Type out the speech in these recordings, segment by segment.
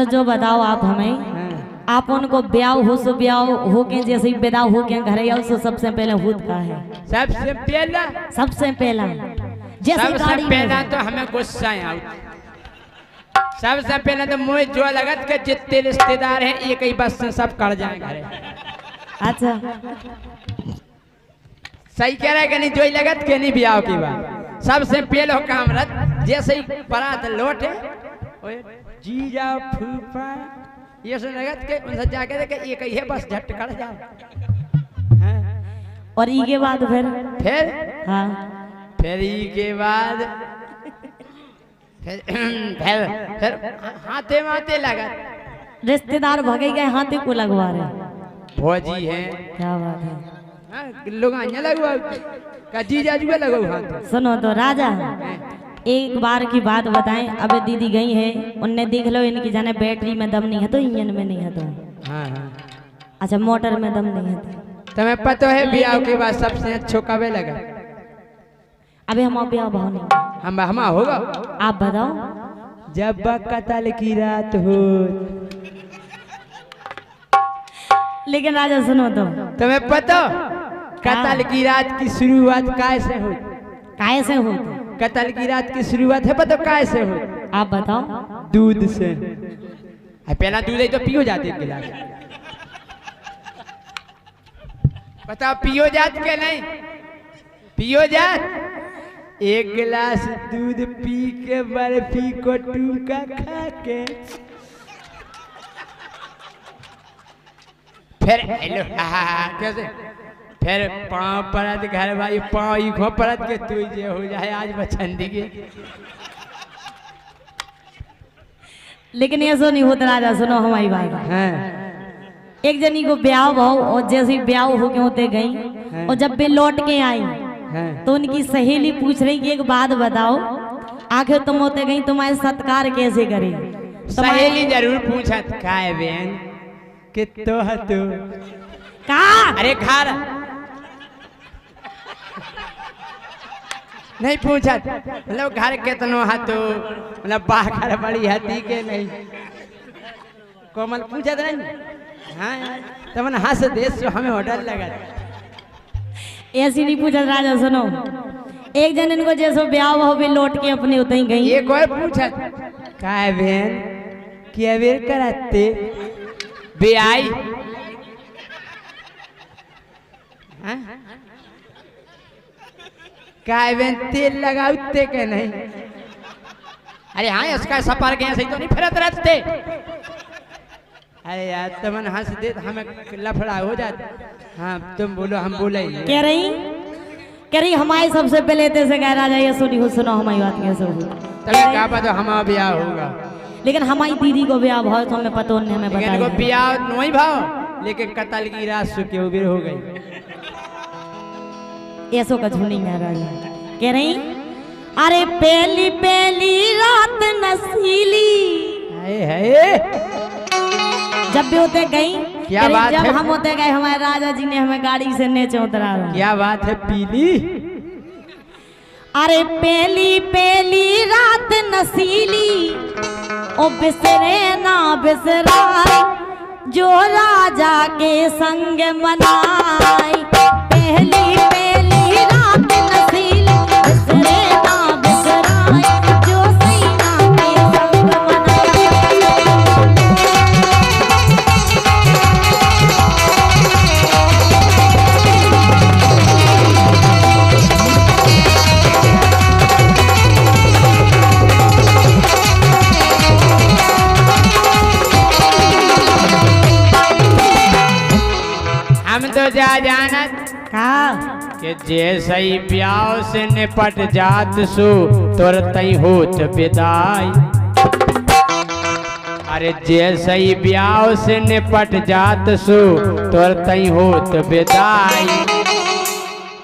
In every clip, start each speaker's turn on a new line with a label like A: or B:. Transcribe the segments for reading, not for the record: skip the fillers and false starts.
A: अच्छा जो बताओ आप हमें, आप उनको ब्याह हो सो ब्याह हो के जैसे ही विदा हो के घर आओ सो सबसे पहले होत का है?
B: सबसे पहला
A: जैसे गाड़ी
B: पहला तो हमें गुस्सा आओ। सबसे पहले तो मुझे जो लगत के जितने रिश्तेदार हैं एक ही बस से सब कर जाए घरे।
A: अच्छा
B: सही कह रहे कि नहीं? जो लगत के नहीं ब्याह की बात सबसे पहले काम रत जैसे ही बारात लौटे जीजा फूफा ये सब लगत के उनसे जाके देखे एक ही है बस झट कर जाओ।
A: और ई के बाद फिर हाँ
B: फिर ई के बाद फिर हाथे माथे लगा
A: रिश्तेदार भगे गए हाथे को लगवा रहे।
B: भौजी है
A: क्या बात है,
B: लोग लगवा का जीजा जुआ लगाओ हाथ।
A: सुनो तो राजा एक बार की बात बताएं, अबे दीदी गई है उनने देख लो इनकी जाने बैटरी में दम नहीं है तो इंजन में नहीं है तो अच्छा मोटर में दम नहीं है तो
B: तुम्हें पता है ब्याह के बाद सबसे अच्छा कब लगा?
A: अबे हम ब्याह भाव नहीं
B: हम होगा।
A: आप बताओ।
B: जब कतल की रात हो।
A: लेकिन राजा सुनो तो
B: तुम्हें पता कतल की रात की शुरुआत कैसे हो?
A: कैसे हो?
B: कतल की रात की शुरुआत है पता कैसे हो?
A: आप बताओ।
B: दूध से। पहला दूध है तो पियो जाते एक गिलास। बताओ पियो जात के नहीं? पियो जात। एक गिलास दूध पी के बर्फी को टूका खा के फिर हेलो कैसे फिर पाँव परत घर भाई पाँव ही खो परत के तू जे हो जाए आज बचंदी के।
A: लेकिन ये सो नहीं होता राजा, सुनो हमारी बात। एक जनी को ब्याह भाव और जैसे ब्याह हो के होते गई और जब वे लौट के आई तो उनकी सहेली पूछ रही कि एक बात बताओ आखिर तुम होते गई तुम्हारे सत्कार कैसे करे?
B: सहेली जरूर पूछत का है बहन कि तो हतो
A: का
B: अरे खार नहीं पूछत मतलब घर कितनो हतो मतलब बाहर बड़ी हती के नहीं कोमल पूछत नहीं। हाँ तमन हंस देश हमें होटल लगा
A: ऐसी नहीं पूछत राजा। सुनो एक जन इनको जैसो ब्याह हो भी लौट के अपने उतई गई।
B: एक और पूछत का है बहन कि अबेर करते बेआई काय बहन तेल लगाते के नहीं? अरे हाँ इसका सफर के सही तो नहीं फिरत रहते। अरे यार तुमन हंस दे हमें लफड़ा हो जाता। हाँ तुम बोलो हम बोले
A: कह रही हमारे सबसे पहले से कह राजा ये सुनी हो सुनो हमारी बात कैसे हो
B: तभी क्या पता हमारा ब्याह होगा।
A: लेकिन हमारी दीदी को ब्याह भाव तो हमें पता नहीं, हमें बताया
B: ब्याह नहीं भाव लेकिन कतल की रात सुखी उबिर हो गई।
A: ऐसो का झूठी है राजा। कह रही अरे पहली पहली रात नसीली जब भी होते गई
B: क्या बात
A: जब
B: है?
A: हम होते गए हमारे राजा जी ने हमें गाड़ी से नीचे उतरा।
B: क्या बात है पीली?
A: अरे पहली पहली रात नसीली ओ बिसरे ना बिसराई जो राजा के संग मनाई। पहली पहली रात नसीली बिसरे ना बिसराई जो सैना के संग
B: हम तो जा जानत कि जैसे ही ब्याह से निपट जात सो तुरंत ही होत विदाई। अरे जैसे ही ब्याह से निपट जात सो तुरंत ही होत विदाई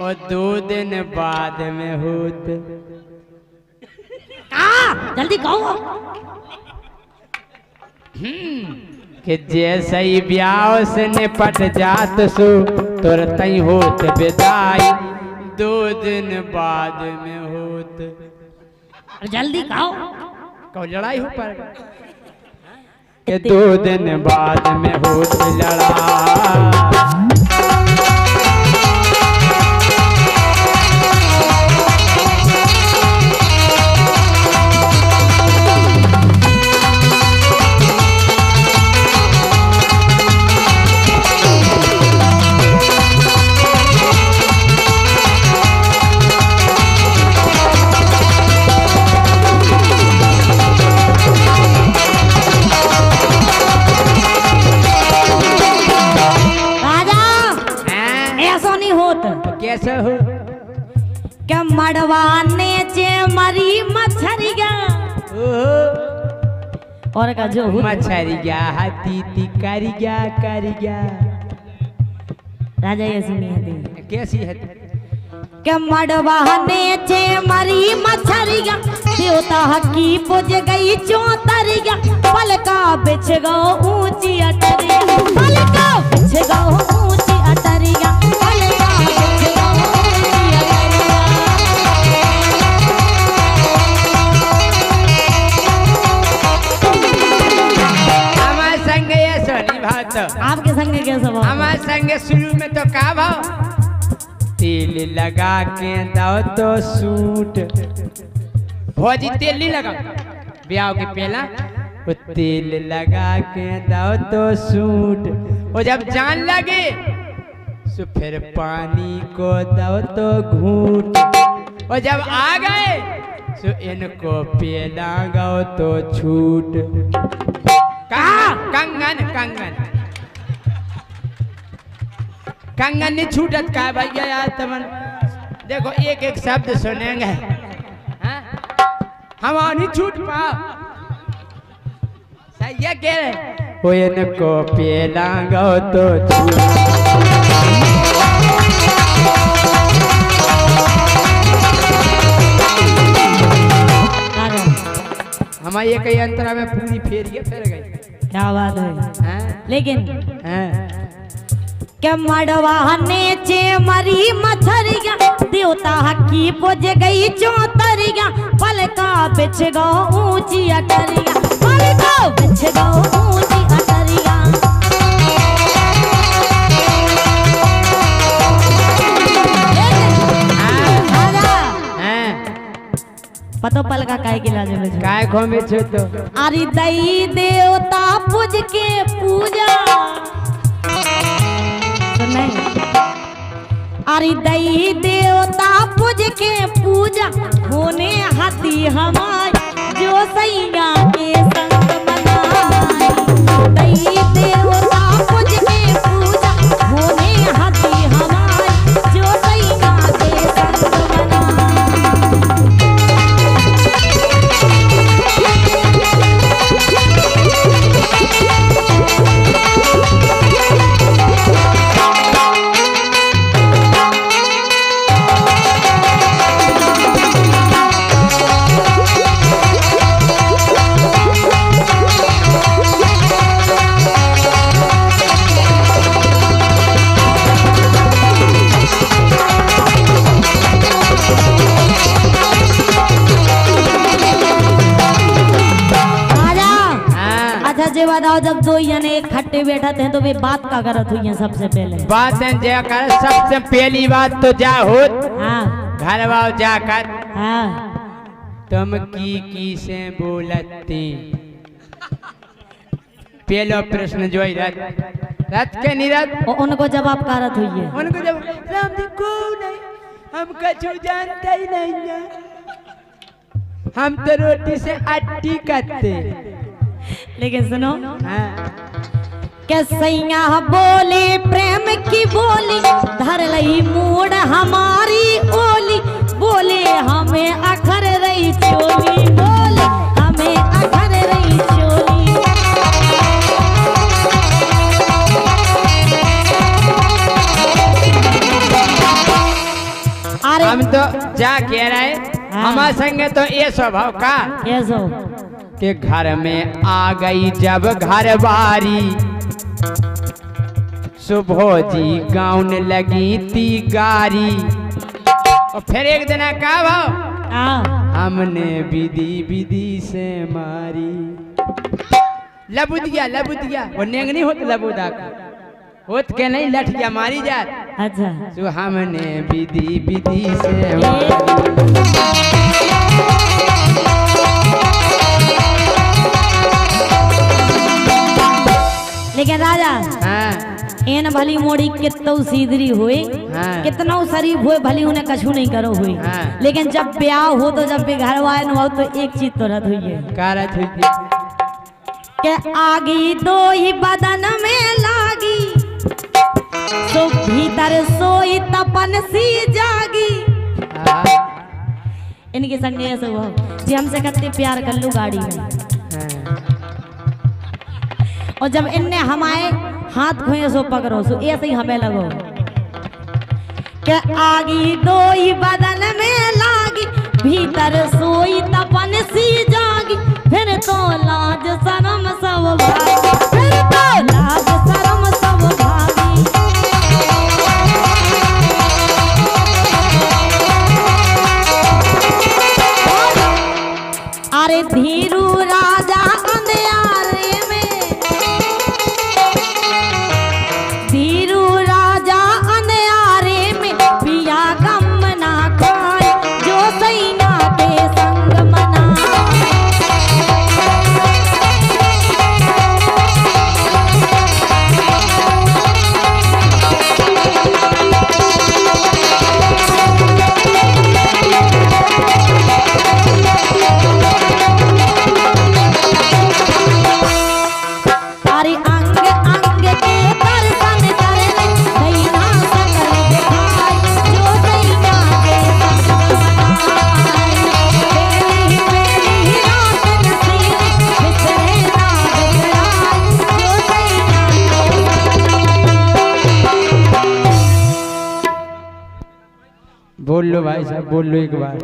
B: और 2 दिन बाद में होत।
A: जल्दी कहो
B: कि जैसे ही ब्याह से निपट जात सो तुरंत ही होत विदाई 2 दिन बाद में होत।
A: जल्दी कहो
B: कहो लड़ाई हो पर कि 2 दिन बाद में होत लड़ा। कैसे हो
A: क्या मड़वाने चे मरी मछरिया और का जो
B: मछरिया हाथी तिकारिया कारिया
A: राजा ये सुनी है
B: कैसी है
A: क्या मड़वाने चे मरी मछरिया देवता हकी पुज गई चौतरिया पलका बिछ गो ऊंची अटरिया पलका बिछ गो ऊंची अटरिया पलका बिछ गो ऊंची अटरिया।
B: हमारे संग ये सोनी भात
A: आपके संग कैसा भाव?
B: हमारे संग शुरू में तो का भाव तेल लगा के दाओ तो सूट भौजी तेल नहीं लगा ब्याह के पहला वो तेल लगा के दाओ तो सूट वो जब जान लगे तो फिर पानी को दाओ तो घूट और जब आ गए तो इनको पेला गाओ तो छूट। कहा कंगन कंगन कंगन नहीं छूटत का भैया यार तमन देखो एक एक शब्द सुनेंगे हम नहीं छूट पाओ सही है कह रहे वो इनको पेला गो तो हमारे ये कई अंतरा में पूरी फेरिए फिर गई।
A: क्या बात है लेकिन क्या मड़वाने चे मरी मछरिया देवता हकी पुज गई चौतरिया पलका बिछ गो ऊंची अटरिया पलका बिछ गो ऊंची अटरिया। पतो पलका काय के लाजे में
B: काय खो में छो तो
A: अरे दई देवता पुज के पूजा अरे दई देवता पूज के पूजा होने हाथी हमारी जो सैया के संग मनाई दई देवता पूज के पूजा होने हाथी हमारी जो सैया के संग मनाई। बताओ जब दो जने इकट्ठे बैठे थे तो वे बात का करत हुई है सबसे पहले
B: बात जाकर सबसे पहली बात तो जा हो घर वाओ जाकर तुम की से बोलती पहलो प्रश्न जो रथ के निरत
A: उनको जवाब करत हुई है
B: उनको जब को नहीं हम कछु जानते ही नहीं है हम तो रोटी से अट्टी करते।
A: लेकिन सुनो क्या सैया बोले प्रेम की बोली धर लही मूड हमारी ओली बोले हमें अखर रही चोली बोले हमें अखर रही चोली।
B: अरे हम तो जा कह रहे हमारे संगे तो ये स्वभाव का
A: ये सो
B: के घर में आ गई जब घर बारी सुबह जी गाउन लगी थी गारी और फिर एक दिन का भाव हमने विधि विधि से मारी लबुदिया वो नेंगनी होत लबुदा का होत के नहीं लठिया मारी जात।
A: अच्छा
B: जो हमने विधि विधि से
A: लेकिन राजा
B: हाँ
A: एन भली मोड़ी कितौ सीधरी हुए
B: हाँ।
A: कितनौ शरीफ हुए भली उन्हें कछु नहीं करो हुए
B: हाँ।
A: लेकिन जब ब्याह हो तो जब भी घर वाले न हो तो एक चीज तो रद हुई है
B: कारत हुई थी
A: के आगी दो ही बदन में लागी तो भीतर सोई तपन सी जागी।
B: हाँ।
A: इनके संग ऐसे हुआ जी हमसे कितने प्यार कर लू गाड़ी में
B: हाँ।
A: और जब इनने हमारे हाथ खोए सो पकड़ो सो ऐसे ही हमें लगो के आगी दो ही बदन में लागी भीतर सोई तपन सी जागी फिर तो लाज शरम सब भागी फिर तो लाज शरम सब भागी। अरे धीरू राजा अंधियारे में धीरू राजा अंधियारे में पिया गम ना खाए जो सैया के संग मनाए। अरे अंग अंग के दर्शन करने दैना सकल दिखाई जो दैना के संग मनाए। बेली रात नसीब बिसरे ना बिसराए जो दैना के।
B: बोल लो भाई साहब बोल लो एक बार।